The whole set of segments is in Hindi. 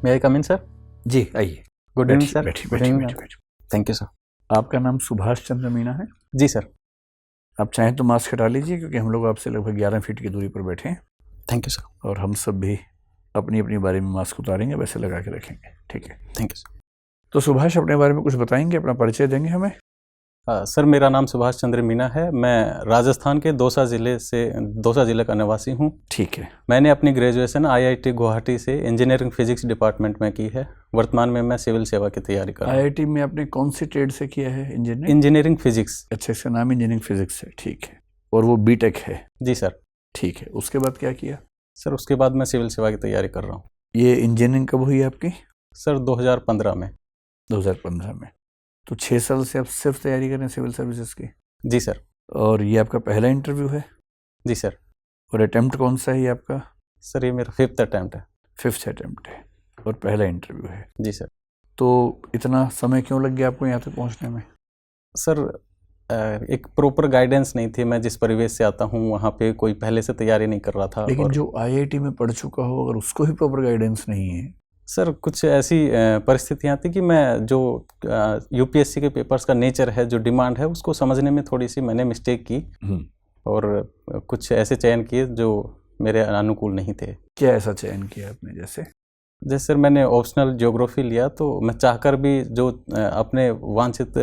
मे आई कम इन सर? जी आइए। Good evening sir. बैठिए। Thank you sir. आपका नाम सुभाष चंद्र मीना है? जी सर। आप चाहें तो मास्क हटा लीजिए, क्योंकि हम लोग आपसे लगभग 11 फीट की दूरी पर बैठे हैं। Thank you sir. और हम सब भी अपनी अपनी बारे में मास्क उतारेंगे, वैसे लगा के रखेंगे, ठीक है? Thank you sir. तो सुभाष अपने बारे में कुछ बताएंगे, अपना परिचय देंगे हमें? सर मेरा नाम सुभाष चंद्र मीना है। मैं राजस्थान के दौसा जिले का निवासी हूँ। ठीक है। मैंने अपनी ग्रेजुएशन IIT गुवाहाटी से इंजीनियरिंग फिजिक्स डिपार्टमेंट में की है। वर्तमान में मैं सिविल सेवा की तैयारी कर रहा हूँ। IIT में आपने कौन सी ट्रेड से किया है? Engineering physics. अच्छा, इसका नाम इंजीनियरिंग फिजिक्स है, ठीक है। और वो बीटेक है? जी सर। ठीक है। उसके बाद क्या किया? सर उसके बाद मैं सिविल सेवा की तैयारी कर रहा हूँ। ये इंजीनियरिंग कब हुई आपकी? सर 2015 में। 2015 में। तो 6 साल से आप सिर्फ तैयारी कर रहे हैं सिविल सर्विसेज की? जी सर। और ये आपका पहला इंटरव्यू है? जी सर। और अटेम्प्ट कौन सा है ये आपका? सर ये मेरा 5th अटेम्प्ट है। 5th अटेम्प्ट है और पहला इंटरव्यू है? जी सर। तो इतना समय क्यों लग गया आपको यहाँ तक पहुँचने में? सर एक प्रॉपर गाइडेंस नहीं थी। मैं जिस परिवेश से आता हूँ वहाँ पे कोई पहले से तैयारी नहीं कर रहा था। लेकिन जो IIT में पढ़ चुका हो, अगर उसको ही प्रॉपर गाइडेंस नहीं है? सर कुछ ऐसी परिस्थितियाँ थी कि मैं जो UPSC के पेपर्स का नेचर है, जो डिमांड है, उसको समझने में थोड़ी सी मैंने मिस्टेक की और कुछ ऐसे चयन किए जो मेरे अनुकूल नहीं थे। क्या ऐसा चयन किया आपने? जैसे सर मैंने ऑप्शनल ज्योग्राफी लिया, तो मैं चाहकर भी जो अपने वांछित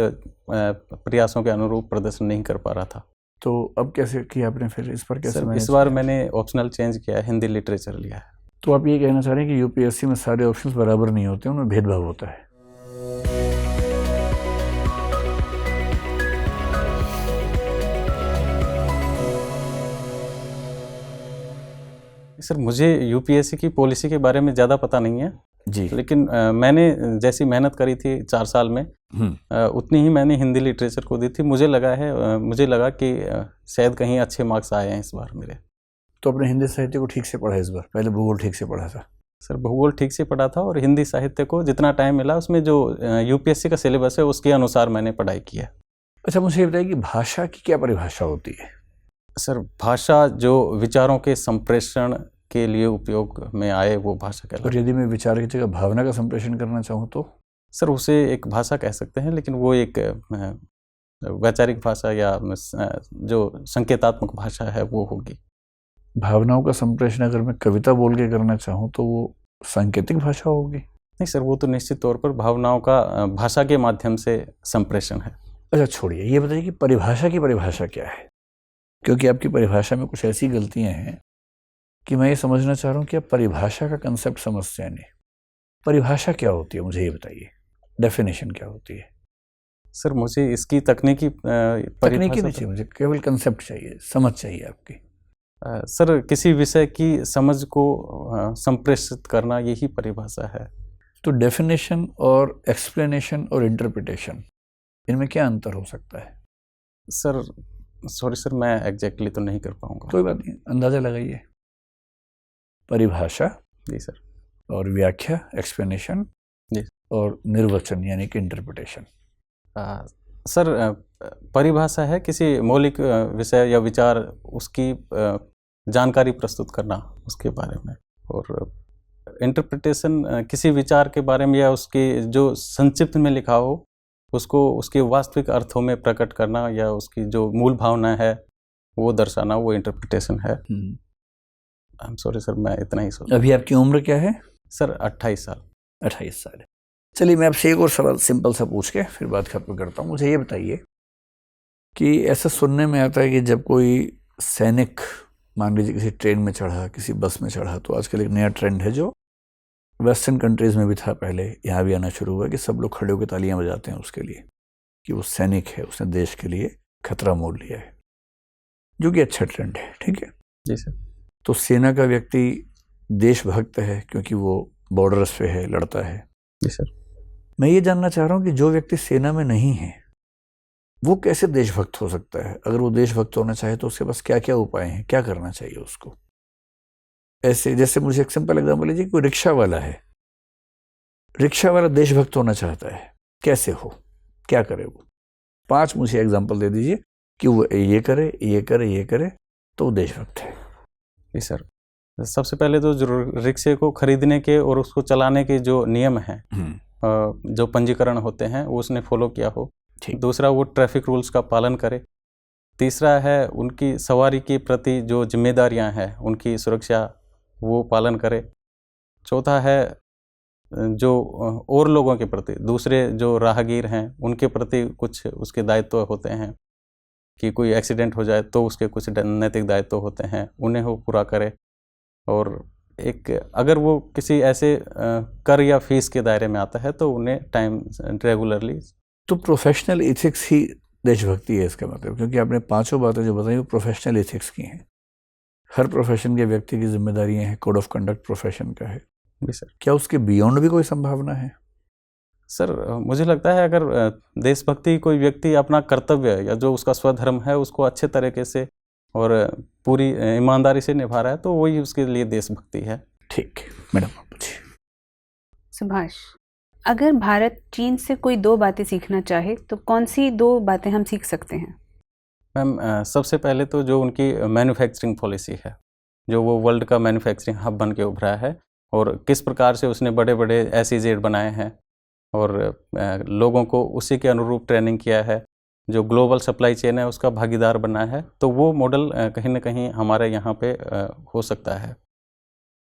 प्रयासों के अनुरूप प्रदर्शन नहीं कर पा रहा था। तो अब कैसे किया आपने फिर? इस पर कैसे? सर इस बार मैंने ऑप्शनल चेंज किया है, हिंदी लिटरेचर लिया है। तो आप ये कहना चाह रहे हैं कि UPSC में सारे ऑप्शंस बराबर नहीं होते, उनमें भेदभाव होता है? सर मुझे UPSC की पॉलिसी के बारे में ज़्यादा पता नहीं है जी। लेकिन मैंने जैसी मेहनत करी थी 4 साल में, उतनी ही मैंने हिंदी लिटरेचर को दी थी। मुझे लगा कि शायद कहीं अच्छे मार्क्स आए हैं इस बार मेरे। तो अपने हिंदी साहित्य को ठीक से पढ़ा इस बार? पहले भूगोल ठीक से पढ़ा था? सर भूगोल ठीक से पढ़ा था और हिंदी साहित्य को जितना टाइम मिला उसमें जो UPSC का सिलेबस है उसके अनुसार मैंने पढ़ाई की है। अच्छा, मुझे ये बताइए कि भाषा की क्या परिभाषा होती है? सर भाषा जो विचारों के संप्रेषण के लिए उपयोग में आए वो भाषा कहलाती है। और यदि मैं विचार की जगह भावना का संप्रेषण करना चाहूँ तो? सर उसे एक भाषा कह सकते हैं, लेकिन वो एक वैचारिक भाषा या जो संकेतात्मक भाषा है वो होगी। भावनाओं का संप्रेषण अगर मैं कविता बोल के करना चाहूँ तो वो सांकेतिक भाषा होगी? नहीं सर, वो तो निश्चित तौर पर भावनाओं का भाषा के माध्यम से संप्रेषण है। अच्छा छोड़िए, ये बताइए कि परिभाषा की परिभाषा क्या है? क्योंकि आपकी परिभाषा में कुछ ऐसी गलतियां हैं कि मैं ये समझना चाह रहा हूँ कि आप परिभाषा का कंसेप्ट समझते हैं नहीं। परिभाषा क्या होती है मुझे ये बताइए, डेफिनेशन क्या होती है? सर मुझे इसकी तकनीकी नहीं चाहिए, मुझे केवल कंसेप्ट चाहिए, समझ चाहिए आपकी। सर किसी विषय की समझ को संप्रेषित करना, यही परिभाषा है। तो डेफिनेशन और एक्सप्लेनेशन और इंटरप्रिटेशन, इनमें क्या अंतर हो सकता है? सर सॉरी सर, मैं एग्जैक्टली तो नहीं कर पाऊंगा। कोई बात नहीं, अंदाजा लगाइए। परिभाषा जी सर, और व्याख्या एक्सप्लेनेशन जी, और निर्वचन यानी कि इंटरप्रिटेशन। सर परिभाषा है किसी मौलिक विषय या विचार, उसकी जानकारी प्रस्तुत करना उसके बारे में, और इंटरप्रिटेशन किसी विचार के बारे में या उसके जो संक्षिप्त में लिखा हो उसको उसके वास्तविक अर्थों में प्रकट करना या उसकी जो मूल भावना है वो दर्शाना, वो इंटरप्रिटेशन है। आई एम सॉरी सर, मैं इतना ही सोच। अभी आपकी उम्र क्या है? सर 28 साल। 28 साल है। चलिए मैं आपसे एक और सवाल सिंपल सा पूछ के फिर बात खत्म करता हूँ। मुझे ये बताइए कि ऐसा सुनने में आता है कि जब कोई सैनिक मान लीजिए किसी ट्रेन में चढ़ा, किसी बस में चढ़ा, तो आजकल एक नया ट्रेंड है जो वेस्टर्न कंट्रीज़ में भी था पहले, यहाँ भी आना शुरू हुआ कि सब लोग खड़े होकर तालियां बजाते हैं उसके लिए कि वो सैनिक है, उसने देश के लिए खतरा मोल लिया है, जो कि अच्छा ट्रेंड है। ठीक है जी सर। तो सेना का व्यक्ति देशभक्त है क्योंकि वो बॉर्डर्स पे है, लड़ता है। जी सर। मैं ये जानना चाह रहा हूँ कि जो व्यक्ति सेना में नहीं है वो कैसे देशभक्त हो सकता है? अगर वो देशभक्त होना चाहे तो उसके पास क्या क्या उपाय हैं, क्या करना चाहिए उसको? ऐसे जैसे मुझे एक सिंपल एग्जाम्पल लीजिए, कोई रिक्शा वाला है, रिक्शा वाला देशभक्त होना चाहता है, कैसे हो, क्या करे वो? 5 मुझे एग्जाम्पल दे दीजिए कि वो ये करे, ये करे, ये करे तो वो देशभक्त है। जी सर। सबसे पहले तो जो रिक्शे को खरीदने के और उसको चलाने के जो नियम हैं, जो पंजीकरण होते हैं, वो उसने फॉलो किया हो। दूसरा, वो ट्रैफिक रूल्स का पालन करे। तीसरा है उनकी सवारी के प्रति जो जिम्मेदारियां हैं, उनकी सुरक्षा वो पालन करे। चौथा है जो और लोगों के प्रति, दूसरे जो राहगीर हैं उनके प्रति कुछ उसके दायित्व होते हैं कि कोई एक्सीडेंट हो जाए तो उसके कुछ नैतिक दायित्व होते हैं, उन्हें वो पूरा करे। और एक अगर वो किसी ऐसे कर या फीस के दायरे में आता है तो उन्हें टाइम रेगुलरली। तो प्रोफेशनल एथिक्स ही देशभक्ति है इसका मतलब, क्योंकि आपने पांचों बातें जो बताई वो प्रोफेशनल एथिक्स की हैं। हर प्रोफेशन के व्यक्ति की जिम्मेदारियां हैं, कोड ऑफ कंडक्ट प्रोफेशन का है। जी सर। क्या उसके बियॉन्ड भी कोई संभावना है? सर मुझे लगता है अगर देशभक्ति कोई व्यक्ति अपना कर्तव्य या जो उसका स्वधर्म है उसको अच्छे तरीके से और पूरी ईमानदारी से निभा रहा है तो वही उसके लिए देशभक्ति है। ठीक, मैडम आप पूछिए। सुभाष, अगर भारत चीन से कोई 2 बातें सीखना चाहे तो कौन सी 2 बातें हम सीख सकते हैं? मैम, सबसे पहले तो जो उनकी मैन्युफैक्चरिंग पॉलिसी है, जो वो वर्ल्ड का मैन्युफैक्चरिंग हब बन के उभरा है और किस प्रकार से उसने बड़े बड़े SEZ बनाए हैं और लोगों को उसी के अनुरूप ट्रेनिंग किया है, जो ग्लोबल सप्लाई चेन है उसका भागीदार बना है, तो वो मॉडल कहीं ना कहीं हमारे यहाँ पे हो सकता है।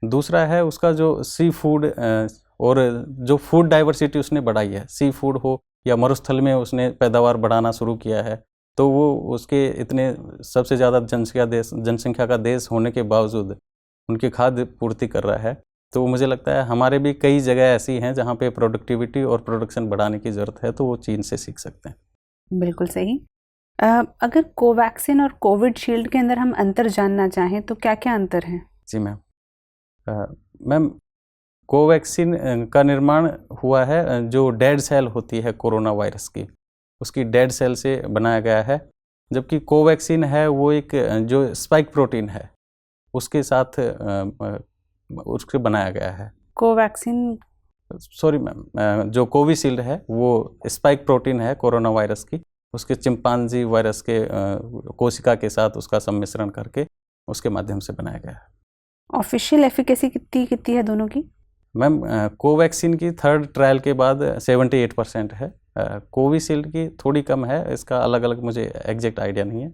दूसरा है उसका जो सी फूड और जो फूड डाइवर्सिटी उसने बढ़ाई है, सी फूड हो या मरुस्थल में उसने पैदावार बढ़ाना शुरू किया है, तो वो उसके इतने सबसे ज़्यादा जनसंख्या का देश होने के बावजूद उनकी खाद्य पूर्ति कर रहा है। तो मुझे लगता है हमारे भी कई जगह ऐसी हैं जहाँ पे प्रोडक्टिविटी और प्रोडक्शन बढ़ाने की ज़रूरत है, तो वो चीन से सीख सकते हैं। बिल्कुल सही। अगर कोवैक्सिन और कोविड शील्ड के अंदर हम अंतर जानना चाहें तो क्या क्या अंतर हैं? जी मैम, मैम कोवैक्सिन का निर्माण हुआ है जो डेड सेल होती है कोरोना वायरस की, उसकी डेड सेल से बनाया गया है, जबकि कोवैक्सिन है वो एक जो स्पाइक प्रोटीन है उसके साथ उसके बनाया गया है। कोवैक्सिन, सॉरी मैम, जो कोविशील्ड है वो स्पाइक प्रोटीन है कोरोना वायरस की, उसके चिंपांजी वायरस के कोशिका के साथ उसका सम्मिश्रण करके उसके माध्यम से बनाया गया है। ऑफिशियल एफिकेसी कितनी है दोनों की? मैम कोवैक्सिन की 3rd ट्रायल के बाद 78% है, कोविशील्ड की थोड़ी कम है, इसका अलग अलग मुझे एग्जैक्ट आइडिया नहीं है,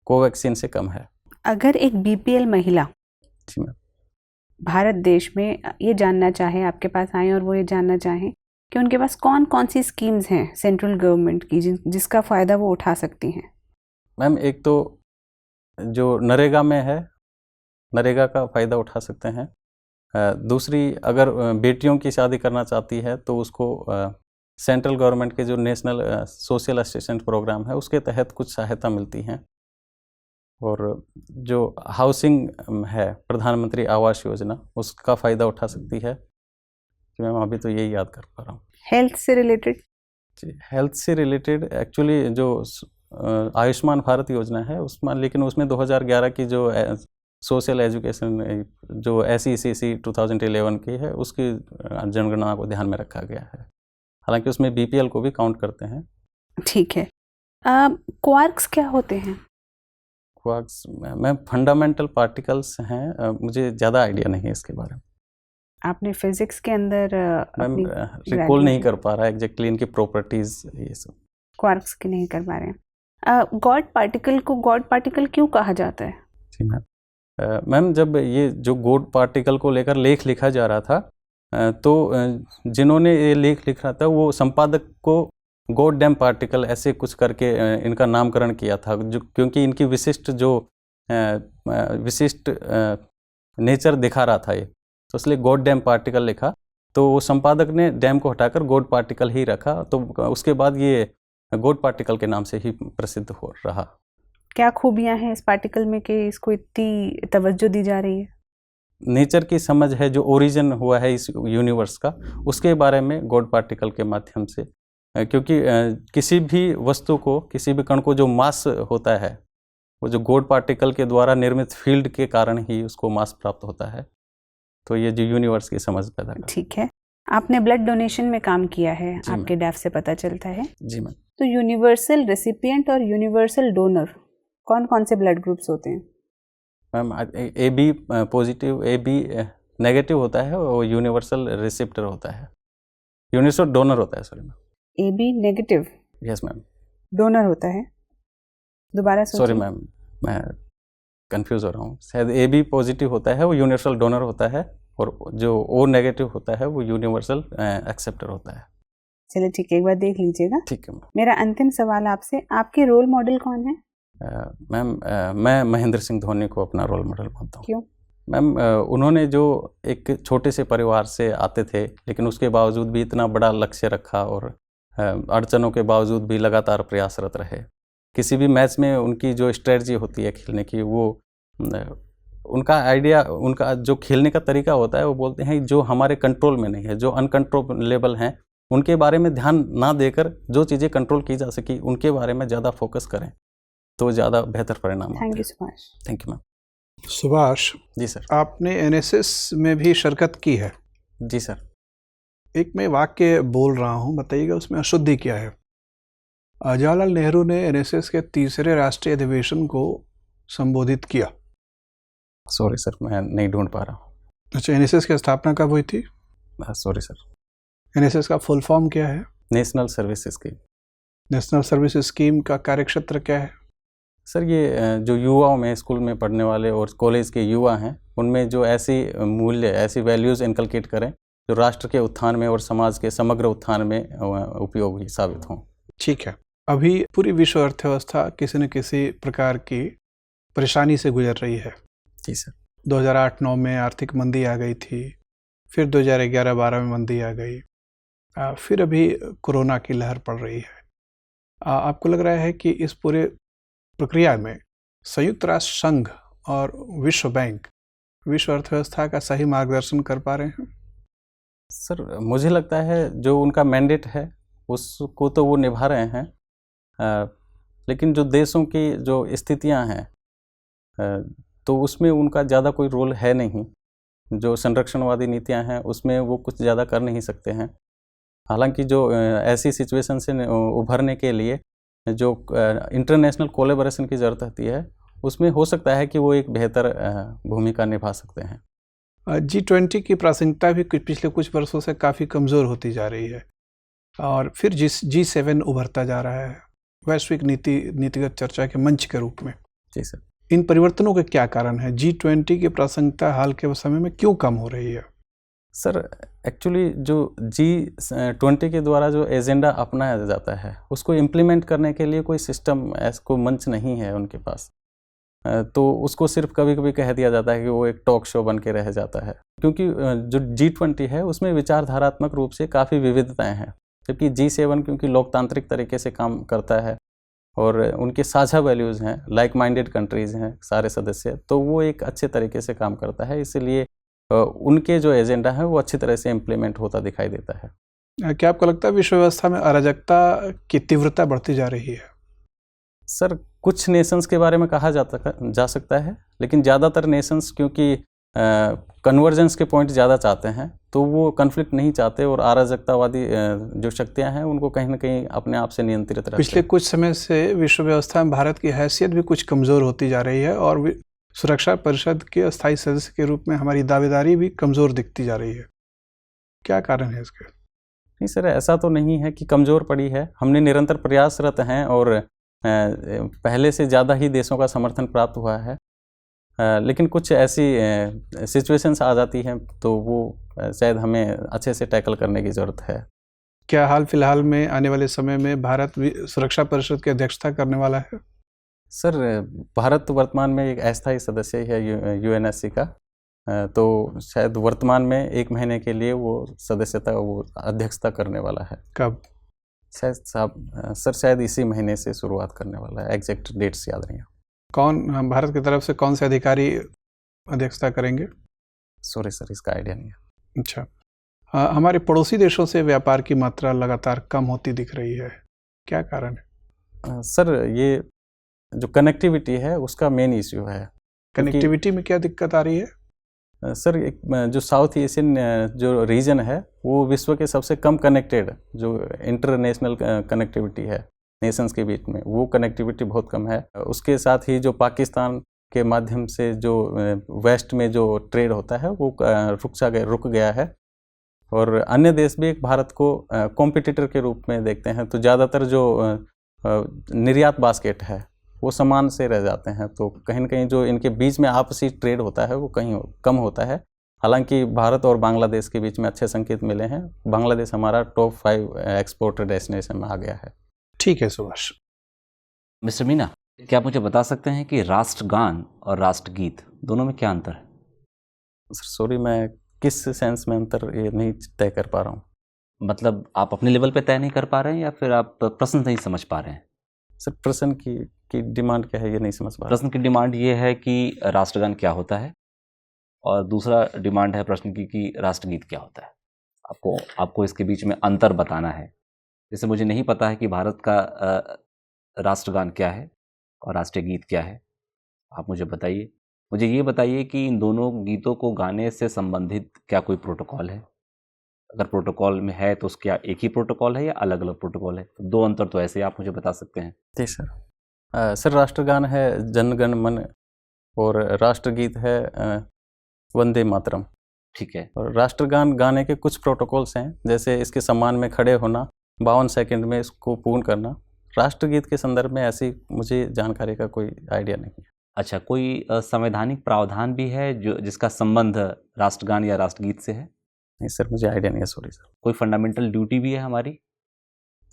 कोवैक्सिन से कम है। अगर एक BPL महिला जी मैम भारत देश में ये जानना चाहे, आपके पास आए और वो ये जानना चाहें कि उनके पास कौन कौन सी स्कीम्स हैं सेंट्रल गवर्नमेंट की जिसका फ़ायदा वो उठा सकती हैं? मैम एक तो जो नरेगा में है, नरेगा का फ़ायदा उठा सकते हैं। दूसरी, अगर बेटियों की शादी करना चाहती है तो उसको सेंट्रल गवर्नमेंट के जो नेशनल सोशल असिस्टेंस प्रोग्राम है उसके तहत कुछ सहायता मिलती हैं। और जो हाउसिंग है, प्रधानमंत्री आवास योजना, उसका फ़ायदा उठा सकती है। जी मैम, अभी तो यही याद कर पा रहा हूँ। हेल्थ से रिलेटेड? जी, हेल्थ से रिलेटेड एक्चुअली जो आयुष्मान भारत योजना है उसमें, लेकिन उसमें 2011 की जो सोशल एजुकेशन जो SECC 2011 की है उसकी जनगणना को ध्यान में रखा गया है, हालांकि उसमें BPL को भी काउंट करते हैं। ठीक है। क्वार्क्स क्या होते हैं? क्वार्क्स में फंडामेंटल पार्टिकल्स हैं, मुझे ज़्यादा आइडिया नहीं है इसके बारे में। आपने फिजिक्स के अंदर मैम रिकॉल नहीं कर पा रहा एग्जैक्टली इनकी प्रॉपर्टीज, ये सब क्वार्क्स की नहीं कर पा रहे हैं। गॉड पार्टिकल को गॉड पार्टिकल क्यों कहा जाता है? जी मैम, मैम जब ये जो गॉड पार्टिकल को लेकर लेख लिखा जा रहा था तो जिन्होंने ये लेख लिखा था वो संपादक को गॉड डैम पार्टिकल ऐसे कुछ करके इनका नामकरण किया था, जो क्योंकि इनकी विशिष्ट नेचर दिखा रहा था ये, तो इसलिए गॉड डैम पार्टिकल लिखा। तो वो संपादक ने डैम को हटाकर गॉड पार्टिकल ही रखा, तो उसके बाद ये गॉड पार्टिकल के नाम से ही प्रसिद्ध हो रहा। क्या खूबियां हैं इस पार्टिकल में कि इसको इतनी तवज्जो दी जा रही है? नेचर की समझ है, जो ओरिजिन हुआ है इस यूनिवर्स का, उसके बारे में गॉड पार्टिकल के माध्यम से, क्योंकि किसी भी वस्तु को, किसी भी कण को जो मास होता है वो जो गॉड पार्टिकल के द्वारा निर्मित फील्ड के कारण ही उसको मास प्राप्त होता है, तो ये जो यूनिवर्स की समझ पैदा करता है। ठीक है, आपने ब्लड डोनेशन में काम किया है, आपके डैफ से पता चलता है। जी मैम। तो यूनिवर्सल रेसिपिएंट और यूनिवर्सल डोनर कौन कौन से ब्लड ग्रुप्स होते हैं? Ma'am A B positive, A B negative होता है, वो यूनिवर्सल रिसिप्टर होता है, यूनिवर्सल डोनर होता है, sorry ma'am. A B negative yes ma'am. Donor होता है, दोबारा सोचिए। सॉरी मैम, मैं कंफ्यूज हो रहा हूँ। शायद ए बी पॉजिटिव होता है वो यूनिवर्सल डोनर होता है, और जो ओ नेगेटिव होता है वो यूनिवर्सल एक्सेप्टर होता है। चलिए ठीक है, एक बार देख लीजिएगा। ठीक है मैम। मेरा अंतिम सवाल आपसे, आपके रोल मॉडल कौन है? मैम मैं महेंद्र सिंह धोनी को अपना रोल मॉडल मानता हूँ। क्यों? मैम उन्होंने जो एक छोटे से परिवार से आते थे, लेकिन उसके बावजूद भी इतना बड़ा लक्ष्य रखा, और अड़चनों के बावजूद भी लगातार प्रयासरत रहे। किसी भी मैच में उनकी जो स्ट्रेटजी होती है खेलने की, वो उनका आइडिया, उनका जो खेलने का तरीका होता है, वो बोलते हैं जो हमारे कंट्रोल में नहीं है, जो अनकंट्रोलेबल हैं, उनके बारे में ध्यान ना देकर जो चीज़ें कंट्रोल की जा सकी उनके बारे में ज़्यादा फोकस करें तो ज़्यादा बेहतर परिणाम आते हैं। Thank you so much. Thank you ma'am. Subhash ji sir. आपने एनएसएस में भी शिरकत की है। जी सर। एक मैं वाक्य बोल रहा हूँ, बताइएगा उसमें अशुद्धि क्या है। जवाहरलाल नेहरू ने एनएसएस के तीसरे राष्ट्रीय अधिवेशन को संबोधित किया। सॉरी सर, मैं नहीं ढूंढ पा रहा हूँ। अच्छा, एनएसएस की स्थापना कब हुई थी? Sorry sir. एनएसएस का फुल फॉर्म क्या है? National service scheme. National service scheme का कार्यक्षेत्र क्या है? सर ये जो युवाओं में, स्कूल में पढ़ने वाले और कॉलेज के युवा हैं, उनमें जो ऐसी मूल्य, ऐसी वैल्यूज़ इनकलकेट करें जो राष्ट्र के उत्थान में और समाज के समग्र उत्थान में उपयोगी साबित हों। ठीक है। अभी पूरी विश्व अर्थव्यवस्था किसी न किसी प्रकार की परेशानी से गुजर रही है। जी सर। 2008-9 में आर्थिक मंदी आ गई थी, फिर 2011-12 में मंदी आ गई, फिर अभी कोरोना की लहर पड़ रही है। आपको लग रहा है कि इस पूरे प्रक्रिया में संयुक्त राष्ट्र संघ और विश्व बैंक विश्व अर्थव्यवस्था का सही मार्गदर्शन कर पा रहे हैं? सर मुझे लगता है जो उनका मैंडेट है उसको तो वो निभा रहे हैं, लेकिन जो देशों की जो स्थितियां हैं तो उसमें उनका ज़्यादा कोई रोल है नहीं। जो संरक्षणवादी नीतियां हैं उसमें वो कुछ ज़्यादा कर नहीं सकते हैं। हालांकि जो ऐसी सिचुएशन से उभरने के लिए जो इंटरनेशनल कोलैबोरेशन की ज़रूरत होती है, उसमें हो सकता है कि वो एक बेहतर भूमिका निभा सकते हैं। G20 की प्रासंगिकता भी पिछले कुछ वर्षों से काफ़ी कमज़ोर होती जा रही है, और फिर G7 उभरता जा रहा है वैश्विक नीतिगत चर्चा के मंच के रूप में। जी सर। इन परिवर्तनों के क्या कारण है? G20 की प्रासंगिकता हाल के समय में क्यों कम हो रही है? सर एक्चुअली जो G20 के द्वारा जो एजेंडा अपनाया जाता है उसको इम्प्लीमेंट करने के लिए कोई सिस्टम, ऐसा कोई मंच नहीं है उनके पास। तो उसको सिर्फ कभी कभी कह दिया जाता है कि वो एक टॉक शो बन के रह जाता है, क्योंकि जो G20 है उसमें विचारधारात्मक रूप से काफ़ी विविधताएं हैं, जबकि G7 क्योंकि लोकतांत्रिक तरीके से काम करता है और उनके साझा वैल्यूज़ हैं, लाइक माइंडेड कंट्रीज़ हैं सारे सदस्य, तो वो एक अच्छे तरीके से काम करता है। इसलिए उनके जो एजेंडा है वो अच्छी तरह से इम्प्लीमेंट होता दिखाई देता है। क्या आपको लगता है विश्व व्यवस्था में अराजकता की तीव्रता बढ़ती जा रही है? सर कुछ नेशंस के बारे में कहा जा सकता है, लेकिन ज़्यादातर नेशंस क्योंकि कन्वर्जेंस के पॉइंट ज़्यादा चाहते हैं तो वो कन्फ्लिक्ट नहीं चाहते, और अराजकतावादी जो शक्तियां हैं उनको कहीं ना कहीं अपने आप से नियंत्रित रखते हैं। पिछले कुछ समय से विश्व व्यवस्था में भारत की हैसियत भी कुछ कमज़ोर होती जा रही है, और सुरक्षा परिषद के अस्थायी सदस्य के रूप में हमारी दावेदारी भी कमज़ोर दिखती जा रही है। क्या कारण है इसके? नहीं सर, ऐसा तो नहीं है कि कमज़ोर पड़ी है। हमने निरंतर प्रयासरत हैं और पहले से ज़्यादा ही देशों का समर्थन प्राप्त हुआ है, लेकिन कुछ ऐसी सिचुएशंस आ जाती हैं तो वो शायद हमें अच्छे से टैकल करने की ज़रूरत है। क्या हाल फिलहाल में आने वाले समय में भारत सुरक्षा परिषद की अध्यक्षता करने वाला है? सर भारत वर्तमान में एक अस्थायी सदस्य है यूएनएससी का, तो शायद वर्तमान में 1 महीने के लिए वो सदस्यता, वो अध्यक्षता करने वाला है। कब? सर शायद इसी महीने से शुरुआत करने वाला है, एग्जैक्ट डेट्स याद नहीं है। कौन भारत की तरफ से कौन से अधिकारी अध्यक्षता करेंगे? सॉरी सर, इसका आइडिया नहीं है। अच्छा, हमारे पड़ोसी देशों से व्यापार की मात्रा लगातार कम होती दिख रही है, क्या कारण है? सर ये जो कनेक्टिविटी है उसका मेन इश्यू है। कनेक्टिविटी में क्या दिक्कत आ रही है? सर एक जो साउथ एशियन जो रीजन है वो विश्व के सबसे कम कनेक्टेड, जो इंटरनेशनल कनेक्टिविटी है नेशंस के बीच में, वो कनेक्टिविटी बहुत कम है। उसके साथ ही जो पाकिस्तान के माध्यम से जो वेस्ट में जो ट्रेड होता है वो रुक गया है, और अन्य देश भी भारत को कॉम्पिटिटर के रूप में देखते हैं। तो ज़्यादातर जो निर्यात बास्केट है वो समान से रह जाते हैं, तो कहीं न कहीं जो इनके बीच में आपसी ट्रेड होता है वो कहीं कम होता है। हालांकि भारत और बांग्लादेश के बीच में अच्छे संकेत मिले हैं। बांग्लादेश हमारा टॉप 5 एक्सपोर्ट डेस्टिनेशन में आ गया है। ठीक है सुभाष। मिस्टर मीना, क्या आप मुझे बता सकते हैं कि राष्ट्रगान और राष्ट्रगीत दोनों में क्या अंतर है? सॉरी, मैं किस सेंस में अंतर ये नहीं तय कर पा रहा हूँ। मतलब आप अपने लेवल पे तय नहीं कर पा रहे हैं या फिर आप प्रश्न नहीं समझ पा रहे हैं? सर, प्रश्न की डिमांड क्या है ये नहीं समझ पा रहा। प्रश्न की डिमांड ये है कि राष्ट्रगान क्या होता है, और दूसरा डिमांड है प्रश्न की कि राष्ट्रगीत क्या होता है। आपको इसके बीच में अंतर बताना है। जैसे मुझे नहीं पता है कि भारत का राष्ट्रगान क्या है और राष्ट्रीय गीत क्या है, आप मुझे बताइए। मुझे ये बताइए कि इन दोनों गीतों को गाने से संबंधित क्या कोई प्रोटोकॉल है? अगर प्रोटोकॉल में है तो क्या एक ही प्रोटोकॉल है या अलग अलग प्रोटोकॉल है? तो 2 अंतर तो ऐसे ही आप मुझे बता सकते हैं। जी सर। सर, राष्ट्रगान है जन गण मन और राष्ट्रगीत है वंदे मातरम। ठीक है। और राष्ट्रगान गाने के कुछ प्रोटोकॉल्स हैं, जैसे इसके सम्मान में खड़े होना, 52 सेकंड में इसको पूर्ण करना। राष्ट्रगीत के संदर्भ में ऐसी मुझे जानकारी का कोई आइडिया नहीं है। अच्छा, कोई संवैधानिक प्रावधान भी है जो जिसका संबंध राष्ट्रगान या राष्ट्रगीत से है? नहीं सर, मुझे आइडिया नहीं है, सॉरी सर। कोई फंडामेंटल ड्यूटी भी है हमारी?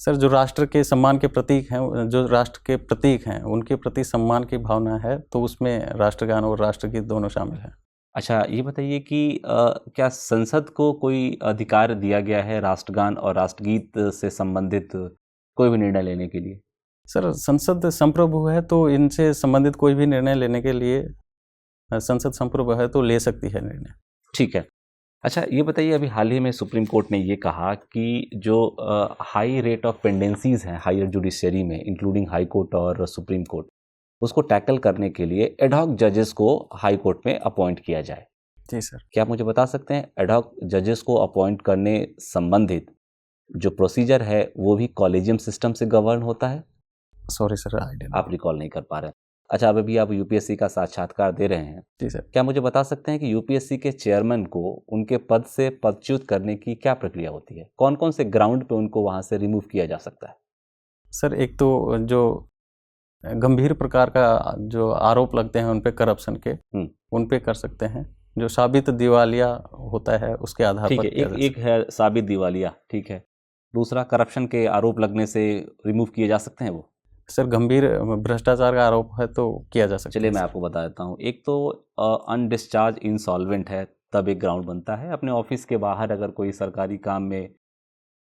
सर, जो राष्ट्र के सम्मान के प्रतीक हैं, जो राष्ट्र के प्रतीक हैं उनके प्रति सम्मान की भावना है, तो उसमें राष्ट्रगान और राष्ट्रगीत दोनों शामिल हैं। अच्छा, ये बताइए कि क्या संसद को कोई अधिकार दिया गया है राष्ट्रगान और राष्ट्रगीत से संबंधित कोई भी निर्णय लेने के लिए? सर, संसद संप्रभु है, तो इनसे संबंधित कोई भी निर्णय लेने के लिए संसद संप्रभु है तो ले सकती है निर्णय। ठीक है। अच्छा, ये बताइए, अभी हाल ही में सुप्रीम कोर्ट ने ये कहा कि जो हाई रेट ऑफ पेंडेंसीज हैं हायर जुडिशरी में, इंक्लूडिंग हाई कोर्ट और सुप्रीम कोर्ट, उसको टैकल करने के लिए एडहॉक जजेस को हाई कोर्ट में अपॉइंट किया जाए। जी सर। क्या आप मुझे बता सकते हैं एडहॉक जजेस को अपॉइंट करने संबंधित जो प्रोसीजर है वो भी कॉलेजियम सिस्टम से गवर्न होता है? सॉरी सर, आइडिया आप रिकॉल नहीं कर पा रहे हैं। अच्छा, अभी आप यूपीएससी का साक्षात्कार दे रहे हैं। जी सर। क्या मुझे बता सकते हैं कि यूपीएससी के चेयरमैन को उनके पद से पदच्युत करने की क्या प्रक्रिया होती है? कौन कौन से ग्राउंड पे उनको वहां से रिमूव किया जा सकता है? सर, एक तो जो गंभीर प्रकार का जो आरोप लगते हैं उन पे करप्शन के, उन पे कर सकते हैं। जो साबित दिवालिया होता है उसके आधार पर। ठीक है, एक है साबित दिवालिया, ठीक है। दूसरा, करप्शन के आरोप लगने से रिमूव किए जा सकते हैं वो? सर, गंभीर भ्रष्टाचार का आरोप है तो किया जा सकता है। चलिए मैं आपको बता देता हूँ। एक तो अनडिस्चार्ज इंसॉल्वेंट है, तब एक ग्राउंड बनता है। अपने ऑफिस के बाहर अगर कोई सरकारी काम में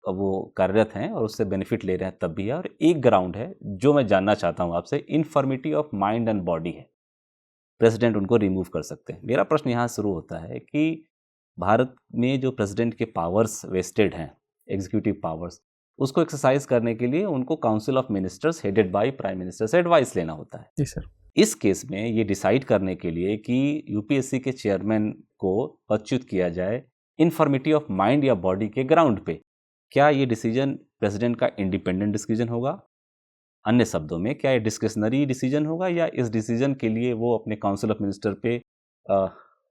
वो कार्यरत हैं और उससे बेनिफिट ले रहे हैं तब भी है। और एक ग्राउंड है जो मैं जानना चाहता हूँ आपसे, infirmity of mind and body है, प्रेसिडेंट उनको रिमूव कर सकते हैं। मेरा प्रश्न यहाँ शुरू होता है कि भारत में जो प्रेसिडेंट के पावर्स वेस्टेड हैं, एग्जीक्यूटिव पावर्स, उसको एक्सरसाइज करने के लिए उनको council of ministers headed by prime minister से एडवाइस लेना होता है। जी सर। इस केस में ये डिसाइड करने के लिए कि यूपीएससी के चेयरमैन को पदच्युत किया जाए इन्फर्मिटी ऑफ माइंड या बॉडी के ग्राउंड पे, क्या ये डिसीजन प्रेसिडेंट का इंडिपेंडेंट डिसीजन होगा? अन्य शब्दों में, क्या ये डिस्क्रिशनरी डिसीजन होगा या इस डिसीजन के लिए वो अपने काउंसिल ऑफ मिनिस्टर पे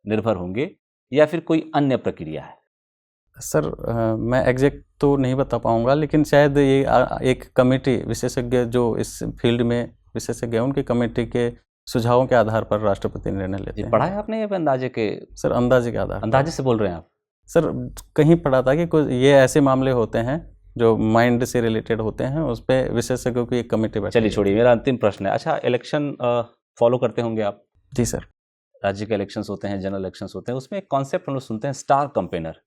निर्भर होंगे या फिर कोई अन्य प्रक्रिया है? सर, मैं एग्जैक्ट तो नहीं बता पाऊंगा, लेकिन शायद ये एक कमेटी, विशेषज्ञ जो इस फील्ड में विशेषज्ञ हैं, उनकी कमेटी के सुझावों के आधार पर राष्ट्रपति निर्णय लेते हैं। पढ़ा है आपने या अंदाजे के? सर, अंदाजे के आधार। अंदाजे से बोल रहे हैं आप? सर, कहीं पढ़ा था कि कुछ ये ऐसे मामले होते हैं जो माइंड से रिलेटेड होते हैं, उस पर विशेषज्ञों की एक कमेटी बैठी। चलिए छोड़िए, मेरा अंतिम प्रश्न है। अच्छा, इलेक्शन फॉलो करते होंगे आप? जी सर। राज्य के इलेक्शंस होते हैं, जनरल इलेक्शंस होते हैं, उसमें एक कॉन्सेप्ट हम लोग सुनते हैं, स्टार कैंपेनर।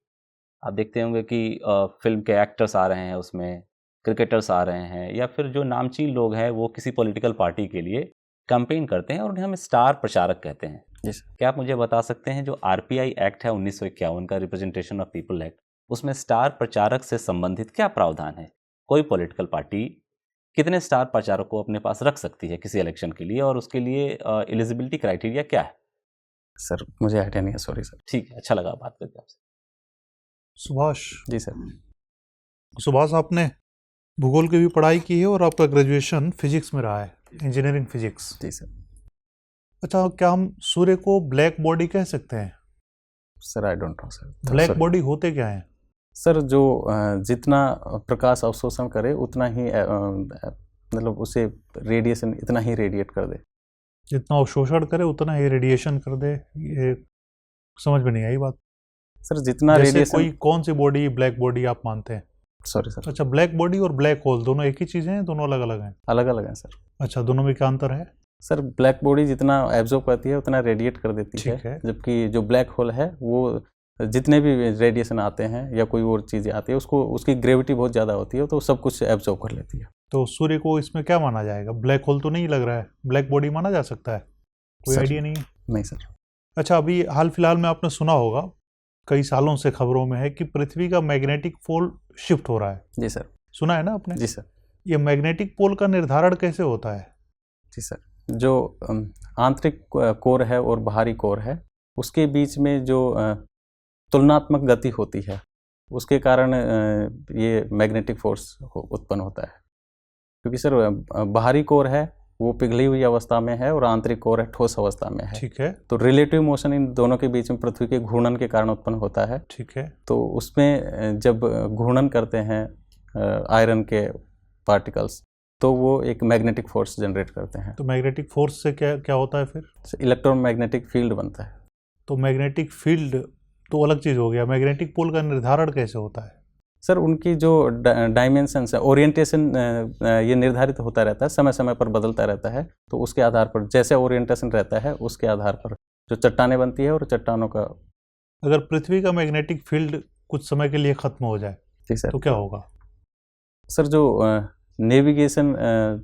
आप देखते होंगे कि फिल्म के एक्टर्स आ रहे हैं, उसमें क्रिकेटर्स आ रहे हैं, या फिर जो नामचीन लोग हैं वो किसी पॉलिटिकल पार्टी के लिए कैंपेन करते हैं और उन्हें हम स्टार प्रचारक कहते हैं। Yes. क्या आप मुझे बता सकते हैं जो आरपीआई एक्ट है 1951 का, रिप्रेजेंटेशन ऑफ पीपल एक्ट, उसमें स्टार प्रचारक से संबंधित क्या प्रावधान है? कोई पॉलिटिकल पार्टी कितने स्टार प्रचारक को अपने पास रख सकती है किसी इलेक्शन के लिए, और उसके लिए एलिजिबिलिटी क्राइटेरिया क्या है? सर, मुझे आइडिया नहीं है, सॉरी सर। ठीक है, अच्छा लगा बात करके आपसे। सुभाष जी सर। सुभाष, आपने भूगोल की भी पढ़ाई की है और आपका ग्रेजुएशन फिजिक्स में रहा है, इंजीनियरिंग फिजिक्स। जी सर। अच्छा, क्या हम सूर्य को ब्लैक बॉडी कह सकते हैं? Sir I don't know sir. Black sir, body होते क्या हैं? सर जो जितना प्रकाश अवशोषण करे उतना ही मतलब उसे रेडिएशन इतना ही रेडिएट कर दे। जितना अवशोषण करे उतना ही रेडिएशन कर दे, ये समझ में नहीं आई बात। सर जितना जैसे रेडिएशन, कोई कौन सी बॉडी ब्लैक बॉडी आप मानते हैं? सॉरी सर, अच्छा, ब्लैक बॉडी और ब्लैक होल दोनों एक ही चीज़ हैं, दोनों अलग अलग हैं? अलग अलग है सर। अच्छा, दोनों में क्या अंतर है? सर ब्लैक बॉडी जितना एब्जॉर्ब करती है उतना रेडिएट कर देती ठीक है। जबकि जो ब्लैक होल है वो जितने भी रेडिएशन आते हैं या कोई और चीज़ें आती है उसको उसकी ग्रेविटी बहुत ज़्यादा होती है तो सब कुछ एब्जॉर्ब कर लेती है। तो सूर्य को इसमें क्या माना जाएगा? ब्लैक होल तो नहीं लग रहा है, ब्लैक बॉडी माना जा सकता है? कोई सर, आइडिया नहीं है? नहीं सर। अच्छा, अभी हाल फिलहाल में आपने सुना होगा, कई सालों से खबरों में है कि पृथ्वी का मैग्नेटिक पोल शिफ्ट हो रहा है। जी सर। सुना है ना आपने? जी सर। ये मैग्नेटिक पोल का निर्धारण कैसे होता है? जी सर, जो आंतरिक कोर है और बाहरी कोर है उसके बीच में जो तुलनात्मक गति होती है उसके कारण ये मैग्नेटिक फोर्स उत्पन्न होता है। क्योंकि सर बाहरी कोर है वो पिघली हुई अवस्था में है और आंतरिक कोर है ठोस अवस्था में है। ठीक है। तो रिलेटिव मोशन इन दोनों के बीच में पृथ्वी के घूर्णन के कारण उत्पन्न होता है। ठीक है। तो उसमें जब घूर्णन करते हैं आयरन के पार्टिकल्स तो वो एक मैग्नेटिक फोर्स जनरेट करते हैं। तो मैग्नेटिक फोर्स से क्या क्या होता है फिर? इलेक्ट्रोमैग्नेटिक फील्ड बनता है। तो मैग्नेटिक फील्ड तो अलग चीज़ हो गया, मैग्नेटिक पोल का निर्धारण कैसे होता है? सर उनकी जो डायमेंशंस है, ओरिएंटेशन ये निर्धारित होता रहता है, समय समय पर बदलता रहता है। तो उसके आधार पर जैसे ओरिएंटेशन रहता है उसके आधार पर जो चट्टानें बनती है और चट्टानों का। अगर पृथ्वी का मैग्नेटिक फील्ड कुछ समय के लिए खत्म हो जाए जी सर, तो क्या होगा? सर जो नेविगेशन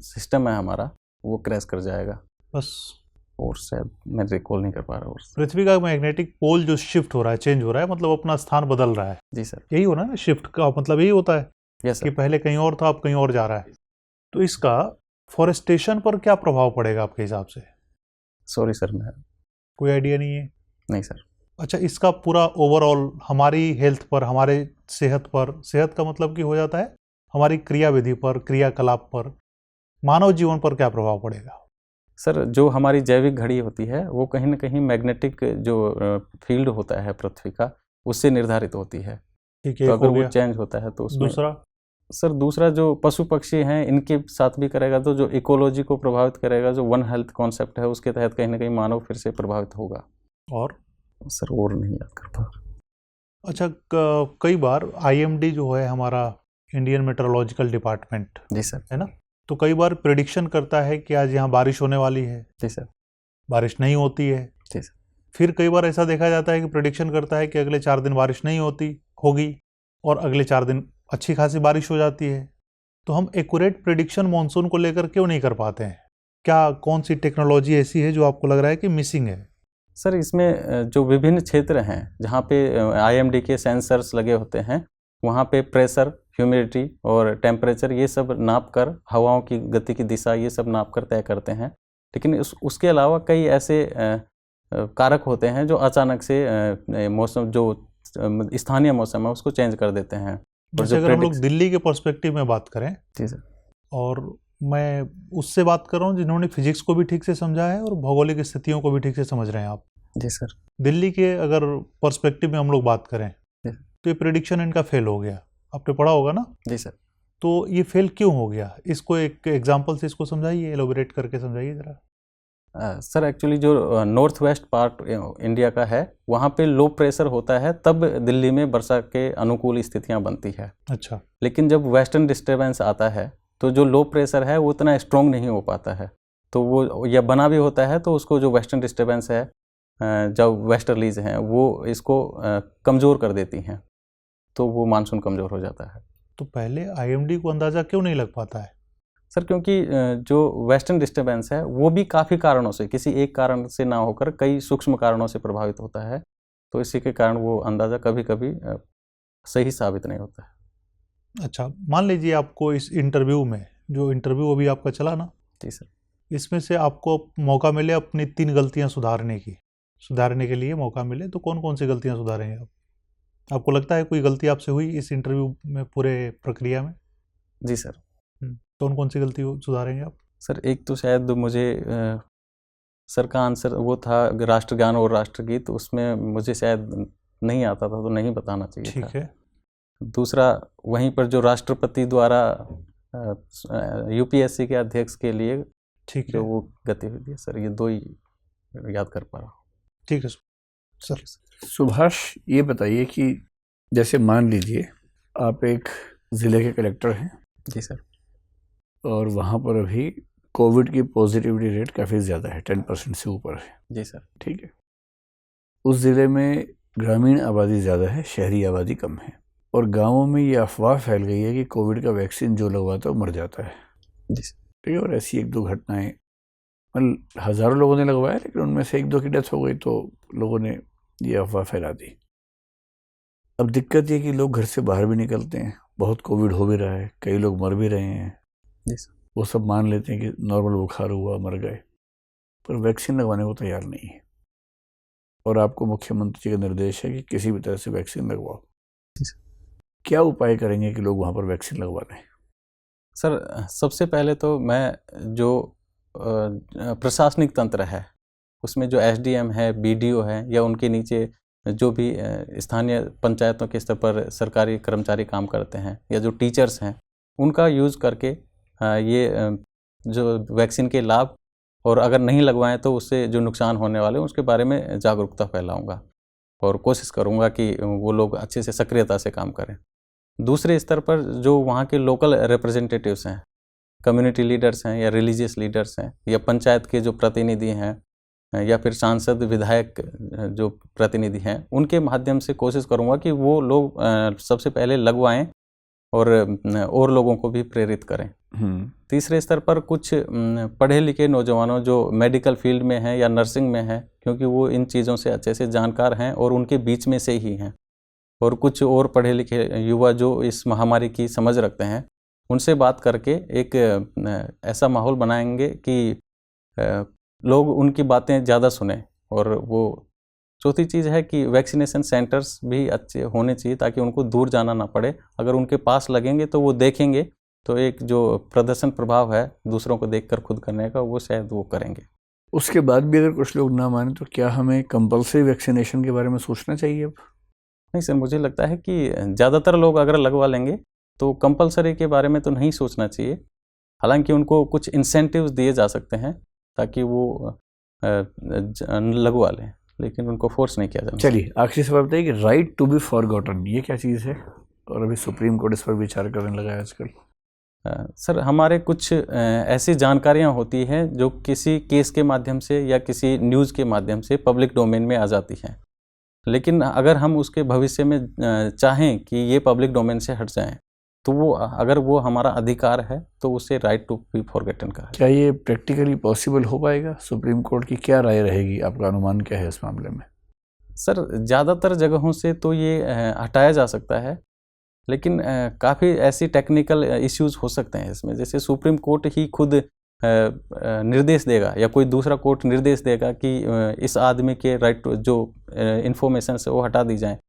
सिस्टम है हमारा वो क्रैश कर जाएगा बस। और शायद मैं रिकॉल नहीं कर पा रहा। और पृथ्वी का मैग्नेटिक पोल जो शिफ्ट हो रहा है, चेंज हो रहा है, मतलब अपना स्थान बदल रहा है। जी सर। यही होना है ना, शिफ्ट का मतलब यही होता है यस कि सर। पहले कहीं और था अब कहीं और जा रहा है। तो इसका फॉरेस्टेशन पर क्या प्रभाव पड़ेगा आपके हिसाब से? सॉरी सर, मैं कोई आइडिया नहीं है? नहीं सर। अच्छा, इसका पूरा ओवरऑल हमारी हेल्थ पर, हमारे सेहत पर, सेहत का मतलब कि हो जाता है हमारी क्रियाविधि पर, क्रियाकलाप पर, मानव जीवन पर क्या प्रभाव पड़ेगा? सर जो हमारी जैविक घड़ी होती है वो कहीं ना कहीं मैग्नेटिक जो फील्ड होता है पृथ्वी का उससे निर्धारित होती है। ठीक है, तो एक अगर हो वो गया। चेंज होता है तो उसमें दूसरा? सर दूसरा जो पशु पक्षी हैं इनके साथ भी करेगा तो जो इकोलॉजी को प्रभावित करेगा, जो वन हेल्थ कॉन्सेप्ट है उसके तहत कहीं ना कहीं मानव फिर से प्रभावित होगा। और सर और नहीं याद कर पा। अच्छा, कई बार आईएमडी जो है हमारा इंडियन मेट्रोलॉजिकल डिपार्टमेंट, जी सर। है ना, तो कई बार प्रेडिक्शन करता है कि आज यहाँ बारिश होने वाली है। जी सर। बारिश नहीं होती है। जी सर। फिर कई बार ऐसा देखा जाता है कि प्रेडिक्शन करता है कि अगले 4 दिन बारिश नहीं होगी और अगले 4 दिन अच्छी खासी बारिश हो जाती है। तो हम एक्यूरेट प्रेडिक्शन मॉनसून को लेकर क्यों नहीं कर पाते हैं? क्या कौन सी टेक्नोलॉजी ऐसी है जो आपको लग रहा है कि मिसिंग है? सर इसमें जो विभिन्न क्षेत्र हैं जहाँ पे आईएमडी के सेंसर्स लगे होते हैं वहाँ पे प्रेशर, ह्यूमिडिटी और टेम्परेचर ये सब नाप कर, हवाओं की गति की दिशा ये सब नाप कर तय करते हैं। लेकिन उसके अलावा कई ऐसे कारक होते हैं जो अचानक से मौसम जो स्थानीय मौसम है उसको चेंज कर देते हैं। जैसे अगर हम लोग दिल्ली के पर्सपेक्टिव में बात करें, जी सर, और मैं उससे बात कर रहा हूँ जिन्होंने फिजिक्स को भी ठीक से समझा है और भौगोलिक स्थितियों को भी ठीक से समझ रहे हैं आप। जी सर। दिल्ली के अगर पर्सपेक्टिव में हम लोग बात करें तो ये प्रेडिक्शन इनका फेल हो गया, आपने पढ़ा होगा ना? जी सर। तो ये फेल क्यों हो गया? इसको एक एग्जांपल से इसको समझाइए, एलोबरेट करके समझाइए जरा। सर एक्चुअली जो नॉर्थ वेस्ट पार्ट इंडिया का है वहाँ पे लो प्रेशर होता है तब दिल्ली में वर्षा के अनुकूल स्थितियाँ बनती है। अच्छा। लेकिन जब वेस्टर्न डिस्टर्बेंस आता है तो जो लो प्रेशर है वो उतना स्ट्रॉन्ग नहीं हो पाता है, तो वो या बना भी होता है तो उसको जो वेस्टर्न डिस्टर्बेंस है, जो वेस्टर्लीज हैं वो इसको कमज़ोर कर देती हैं, तो वो मानसून कमज़ोर हो जाता है। तो पहले आईएमडी को अंदाज़ा क्यों नहीं लग पाता है? सर क्योंकि जो वेस्टर्न डिस्टर्बेंस है वो भी काफ़ी कारणों से, किसी एक कारण से ना होकर कई सूक्ष्म कारणों से प्रभावित होता है, तो इसी के कारण वो अंदाज़ा कभी कभी सही साबित नहीं होता है। अच्छा, मान लीजिए आपको इस इंटरव्यू में, जो इंटरव्यू अभी आपका चला ना, जी सर, इसमें से आपको मौका मिले अपनी 3 गलतियां सुधारने के लिए मौका मिले, तो कौन कौन सी गलतियां सुधारेंगे आप? आपको लगता है कोई गलती आपसे हुई इस इंटरव्यू में, पूरे प्रक्रिया में? जी सर। कौन कौन सी गलती सुधारेंगे आप? सर एक तो शायद मुझे सर का आंसर वो था राष्ट्रगान और राष्ट्रगीत, उसमें मुझे शायद नहीं आता था तो नहीं बताना चाहिए ठीक था। है। दूसरा, वहीं पर जो राष्ट्रपति द्वारा यूपीएससी के अध्यक्ष के लिए ठीक है। जो वो गतिविधि है सर, ये दो ही याद कर पा रहा हूँ। ठीक है सर। सुभाष, ये बताइए कि जैसे मान लीजिए आप एक ज़िले के कलेक्टर हैं जी सर। और वहाँ पर अभी कोविड की पॉजिटिविटी रेट काफ़ी ज़्यादा है, 10% से ऊपर है। जी सर। ठीक है। उस ज़िले में ग्रामीण आबादी ज़्यादा है, शहरी आबादी कम है, और गांवों में ये अफवाह फैल गई है कि कोविड का वैक्सीन जो लगवाता है वो मर जाता है। जी सर। ठीक है। और ऐसी एक दो घटनाएं, मतलब हज़ारों लोगों ने लगवाया लेकिन उनमें से एक दो की डेथ हो गई तो लोगों ने ये अफवाह फैला दी। अब दिक्कत ये कि लोग घर से बाहर भी निकलते हैं, बहुत कोविड हो भी रहा है, कई लोग मर भी रहे हैं। जी सर। वो सब मान लेते हैं कि नॉर्मल बुखार हुआ, मर गए, पर वैक्सीन लगवाने को तैयार नहीं है। और आपको मुख्यमंत्री जी का निर्देश है कि किसी भी तरह से वैक्सीन लगवाओ। क्या उपाय करेंगे कि लोग वहाँ पर वैक्सीन लगवा लें? सर, सबसे पहले तो मैं जो प्रशासनिक तंत्र है उसमें जो एसडीएम है, बीडीओ है, या उनके नीचे जो भी स्थानीय पंचायतों के स्तर पर सरकारी कर्मचारी काम करते हैं या जो टीचर्स हैं, उनका यूज़ करके ये जो वैक्सीन के लाभ और अगर नहीं लगवाएं तो उससे जो नुकसान होने वाले हैं उसके बारे में जागरूकता फैलाऊंगा और कोशिश करूंगा कि वो लोग अच्छे से सक्रियता से काम करें। दूसरे स्तर पर जो वहाँ के लोकल रिप्रेजेंटेटिव्स हैं, कम्युनिटी लीडर्स हैं या रिलीजियस लीडर्स हैं या पंचायत के जो प्रतिनिधि हैं या फिर सांसद विधायक जो प्रतिनिधि हैं, उनके माध्यम से कोशिश करूंगा कि वो लोग सबसे पहले लगवाएं और लोगों को भी प्रेरित करें। तीसरे स्तर पर कुछ पढ़े लिखे नौजवानों जो मेडिकल फील्ड में हैं या नर्सिंग में हैं, क्योंकि वो इन चीज़ों से अच्छे से जानकार हैं और उनके बीच में से ही हैं, और कुछ और पढ़े लिखे युवा जो इस महामारी की समझ रखते हैं, उनसे बात करके एक ऐसा माहौल बनाएंगे कि लोग उनकी बातें ज़्यादा सुने। और वो चौथी चीज़ है कि वैक्सीनेशन सेंटर्स भी अच्छे होने चाहिए ताकि उनको दूर जाना ना पड़े। अगर उनके पास लगेंगे तो वो देखेंगे, तो एक जो प्रदर्शन प्रभाव है दूसरों को देखकर खुद करने का, वो शायद वो करेंगे। उसके बाद भी अगर कुछ लोग ना माने तो क्या हमें कंपल्सरी वैक्सीनेशन के बारे में सोचना चाहिए अब? नहीं सर, मुझे लगता है कि ज़्यादातर लोग अगर लगवा लेंगे तो कंपल्सरी के बारे में तो नहीं सोचना चाहिए। हालांकि उनको कुछ इंसेंटिव्स दिए जा सकते हैं ताकि वो लगवा लें, लेकिन उनको फोर्स नहीं किया जाना। चलिए, आखिरी सवाल बताइए कि राइट टू बी फॉरगॉटन ये क्या चीज़ है, और अभी सुप्रीम कोर्ट इस पर विचार करने लगा है आजकल। सर, हमारे कुछ ऐसी जानकारियां होती हैं जो किसी केस के माध्यम से या किसी न्यूज़ के माध्यम से पब्लिक डोमेन में आ जाती हैं, लेकिन अगर हम उसके भविष्य में चाहें कि ये पब्लिक डोमेन से हट जाएं, तो वो अगर वो हमारा अधिकार है तो उसे राइट टू बी फॉरगॉटन कहा। क्या ये प्रैक्टिकली पॉसिबल हो पाएगा? सुप्रीम कोर्ट की क्या राय रहेगी, आपका अनुमान क्या है इस मामले में? सर, ज़्यादातर जगहों से तो ये हटाया जा सकता है, लेकिन काफ़ी ऐसी टेक्निकल इश्यूज हो सकते हैं इसमें। जैसे सुप्रीम कोर्ट ही खुद निर्देश देगा या कोई दूसरा कोर्ट निर्देश देगा कि इस आदमी के राइट जो इन्फॉर्मेशन से वो हटा दी जाए,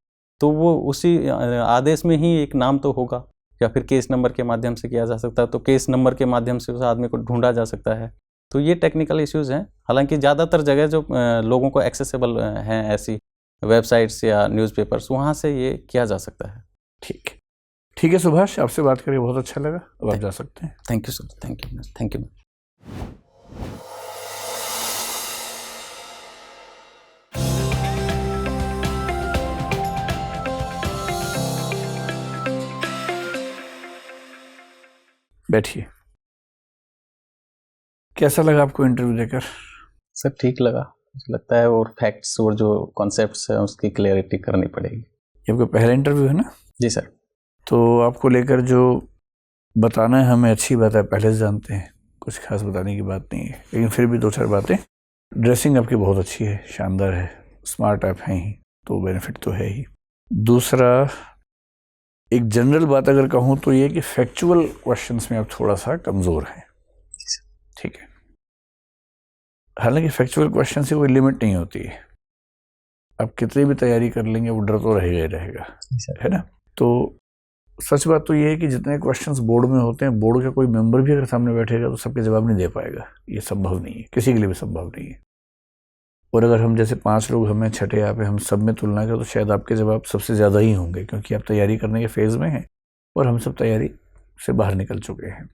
तो वो उसी आदेश में ही एक नाम तो होगा, या फिर केस नंबर के माध्यम से किया जा सकता है, तो केस नंबर के माध्यम से उस आदमी को ढूंढा जा सकता है। तो ये टेक्निकल इश्यूज हैं। हालांकि ज़्यादातर जगह जो लोगों को एक्सेसिबल हैं, ऐसी वेबसाइट्स या न्यूज़पेपर्स, वहाँ से ये किया जा सकता है। ठीक है सुभाष, आपसे बात करके बहुत अच्छा लगा। अब आप जा सकते हैं। Thank you sir. Thank you. बैठिए। कैसा लगा आपको इंटरव्यू देकर? सर, ठीक लगा। मुझे लगता है और फैक्ट्स और जो कॉन्सेप्ट्स हैं उसकी क्लियरिटी करनी पड़ेगी। ये आपका पहला इंटरव्यू है ना? जी सर। तो आपको लेकर जो बताना है हमें अच्छी बात है, पहले से जानते हैं, कुछ खास बताने की बात नहीं है, लेकिन फिर भी दो चार बातें। ड्रेसिंग आपकी बहुत अच्छी है, शानदार है, स्मार्ट आप हैं ही, तो बेनिफिट तो है ही। दूसरा, एक जनरल बात अगर कहूँ तो ये कि फैक्चुअल क्वेश्चंस में आप थोड़ा सा कमज़ोर हैं। ठीक है। हालांकि फैक्चुअल क्वेश्चन से कोई लिमिट नहीं होती है, आप कितनी भी तैयारी कर लेंगे वो डर तो रहेगा ही रहेगा, है ना? तो सच बात तो ये है कि जितने क्वेश्चंस बोर्ड में होते हैं, बोर्ड का कोई मेंबर भी अगर सामने बैठेगा तो सबके जवाब नहीं दे पाएगा। ये संभव नहीं है, किसी के लिए भी संभव नहीं है। और अगर हम जैसे 5 लोग हमें छठे यहाँ पे हम सब में तुलना करें तो शायद आपके जवाब सबसे ज़्यादा ही होंगे, क्योंकि आप तैयारी करने के फेज़ में हैं और हम सब तैयारी से बाहर निकल चुके हैं।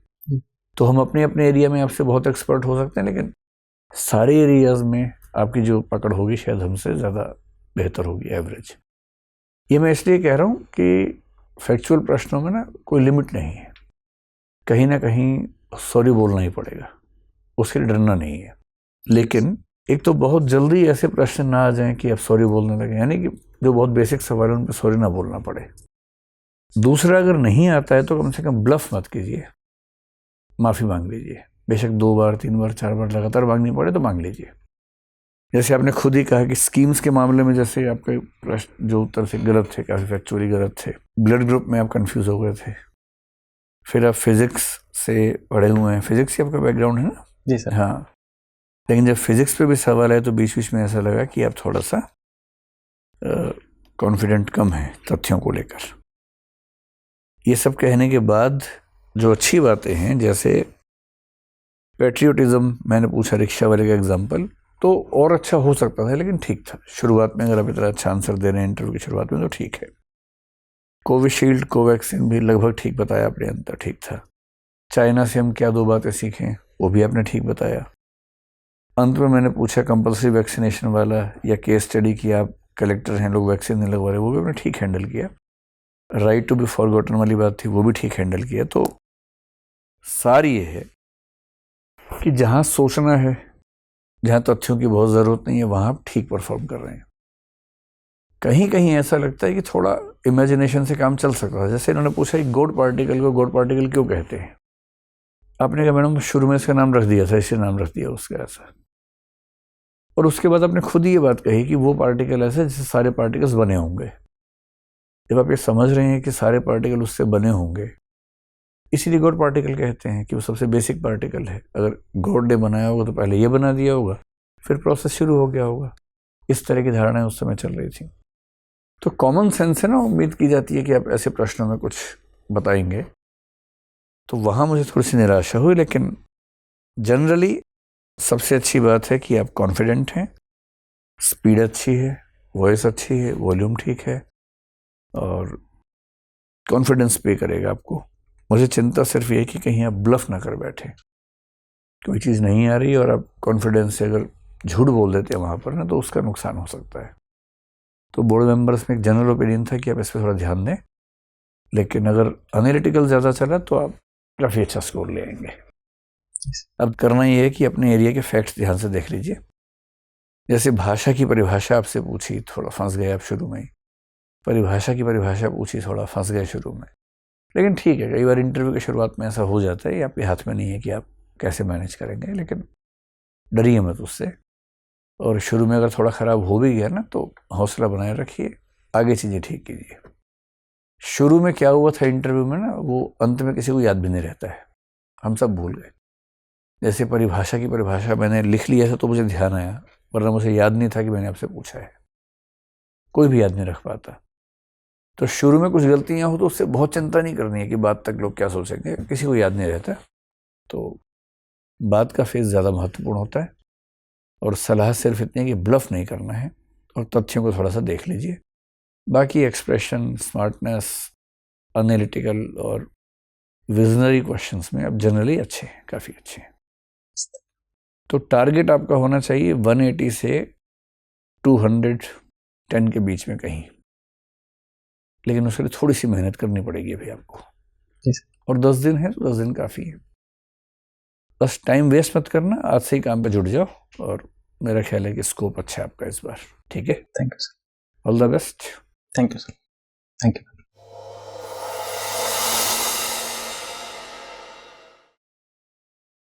तो हम अपने अपने एरिया में आपसे बहुत एक्सपर्ट हो सकते हैं, लेकिन सारे एरियाज़ में आपकी जो पकड़ होगी शायद हमसे ज़्यादा बेहतर होगी, एवरेज। ये मैं इसलिए कह रहा हूँ कि फैक्चुअल प्रश्नों में ना कोई लिमिट नहीं है, कहीं ना कहीं सॉरी बोलना ही पड़ेगा, उसके लिए डरना नहीं है। लेकिन एक तो बहुत जल्दी ऐसे प्रश्न ना आ जाएं कि आप सॉरी बोलने लगे, यानी कि जो बहुत बेसिक सवाल है उन पर सॉरी ना बोलना पड़े। दूसरा, अगर नहीं आता है तो कम से कम ब्लफ मत कीजिए, माफ़ी मांग लीजिए। बेशक 2 बार 3 बार 4 बार लगातार मांगनी पड़े तो मांग लीजिए। जैसे आपने खुद ही कहा कि स्कीम्स के मामले में जैसे आपके प्रश्न जो उत्तर थे गलत थे, काफ़ी फैक्चुअली गलत थे। ब्लड ग्रुप में आप कंफ्यूज हो गए थे। फिर आप फिजिक्स से पढ़े हुए हैं, फिजिक्स ही आपका बैकग्राउंड है ना? जी सर। हाँ, लेकिन जब फिजिक्स पे भी सवाल है तो बीच बीच में ऐसा लगा कि आप थोड़ा सा कॉन्फिडेंट कम है तथ्यों को लेकर। ये सब कहने के बाद जो अच्छी बातें हैं, जैसे पेट्रियोटिज्म मैंने पूछा रिक्शा वाले का एग्जाम्पल, तो और अच्छा हो सकता था, लेकिन ठीक था। शुरुआत में अगर आप इतना अच्छा आंसर दे रहे हैं इंटरव्यू की शुरुआत में तो ठीक है। कोविशील्ड कोवैक्सीन भी लगभग ठीक बताया आपने, अंतर ठीक था। चाइना से हम क्या 2 बातें सीखें, वो भी आपने ठीक बताया। अंत में मैंने पूछा कंपल्सरी वैक्सीनेशन वाला या केस स्टडी की, आप कलेक्टर हैं, लोग वैक्सीन नहीं लगवा रहे, वो भी आपने ठीक हैंडल किया। राइट टू बी फॉरगॉटन वाली बात थी, वो भी ठीक हैंडल किया। तो सारी ये है कि जहाँ सोचना है, जहाँ तथ्यों की बहुत ज़रूरत नहीं है, वहाँ आप ठीक परफॉर्म कर रहे हैं। कहीं कहीं ऐसा लगता है कि थोड़ा इमेजिनेशन से काम चल सकता है। जैसे इन्होंने पूछा कि गॉड पार्टिकल को गॉड पार्टिकल क्यों कहते हैं, आपने कहा मैडम शुरू में इसका नाम रख दिया था, इससे नाम रख दिया उसका ऐसा। और उसके बाद आपने खुद ही ये बात कही कि वो पार्टिकल ऐसे जिससे सारे पार्टिकल्स बने होंगे। जब आप ये समझ रहे हैं कि सारे पार्टिकल उससे बने होंगे, इसीलिए गॉड पार्टिकल कहते हैं कि वो सबसे बेसिक पार्टिकल है। अगर गॉड ने बनाया होगा तो पहले ये बना दिया होगा, फिर प्रोसेस शुरू हो गया होगा। इस तरह की धारणाएं उस समय चल रही थी। तो कॉमन सेंस है ना, उम्मीद की जाती है कि आप ऐसे प्रश्नों में कुछ बताएंगे, तो वहाँ मुझे थोड़ी सी निराशा हुई। लेकिन जनरली सबसे अच्छी बात है कि आप कॉन्फिडेंट हैं, स्पीड अच्छी है, वॉइस अच्छी है, वॉल्यूम ठीक है, और कॉन्फिडेंस पे करेगा आपको। मुझे चिंता सिर्फ ये कि कहीं आप ब्लफ ना कर बैठे, कोई चीज़ नहीं आ रही और आप कॉन्फिडेंस से अगर झूठ बोल देते हैं वहाँ पर ना, तो उसका नुकसान हो सकता है। तो बोर्ड मेंबर्स में एक जनरल ओपिनियन था कि आप इस पर थोड़ा ध्यान दें, लेकिन अगर एनालिटिकल ज़्यादा चला तो आप काफ़ी अच्छा स्कोर ले आएंगे। अब करना ये है कि अपने एरिया के फैक्ट्स ध्यान से देख लीजिए। जैसे भाषा की परिभाषा आपसे पूछी, थोड़ा फंस गए आप शुरू में ही। परिभाषा की परिभाषा पूछी, थोड़ा फंस गए शुरू में, लेकिन ठीक है, कई बार इंटरव्यू की शुरुआत में ऐसा हो जाता है। ये आपके हाथ में नहीं है कि आप कैसे मैनेज करेंगे, लेकिन डरिए मत उससे। और शुरू में अगर थोड़ा ख़राब हो भी गया ना, तो हौसला बनाए रखिए, आगे चीज़ें ठीक कीजिए। शुरू में क्या हुआ था इंटरव्यू में ना, वो अंत में किसी को याद भी नहीं रहता है, हम सब भूल गए। जैसे परिभाषा की परिभाषा मैंने लिख लिया था तो मुझे ध्यान आया, वरना मुझे याद नहीं था कि मैंने आपसे पूछा है। कोई भी याद नहीं रख पाता। तो शुरू में कुछ गलतियां हो तो उससे बहुत चिंता नहीं करनी है कि बाद तक लोग क्या सोचेंगे, किसी को याद नहीं रहता। तो बात का फेज ज़्यादा महत्वपूर्ण होता है, और सलाह सिर्फ इतनी है कि ब्लफ नहीं करना है और तथ्यों को थोड़ा सा देख लीजिए। बाकी एक्सप्रेशन, स्मार्टनेस, एनालिटिकल और विजनरी क्वेश्चंस में आप जनरली अच्छे हैं, काफ़ी अच्छे हैं। तो टारगेट आपका होना चाहिए 180 से 210 के बीच में कहीं, लेकिन उसके लिए थोड़ी सी मेहनत करनी पड़ेगी अभी आपको। और 10 दिन है तो 10 दिन काफ़ी है। बस टाइम वेस्ट मत करना, आज से ही काम पे जुट जाओ, और मेरा ख्याल है कि स्कोप अच्छा है आपका इस बार। ठीक है, thank you sir. All the best. Thank you sir. Thank you.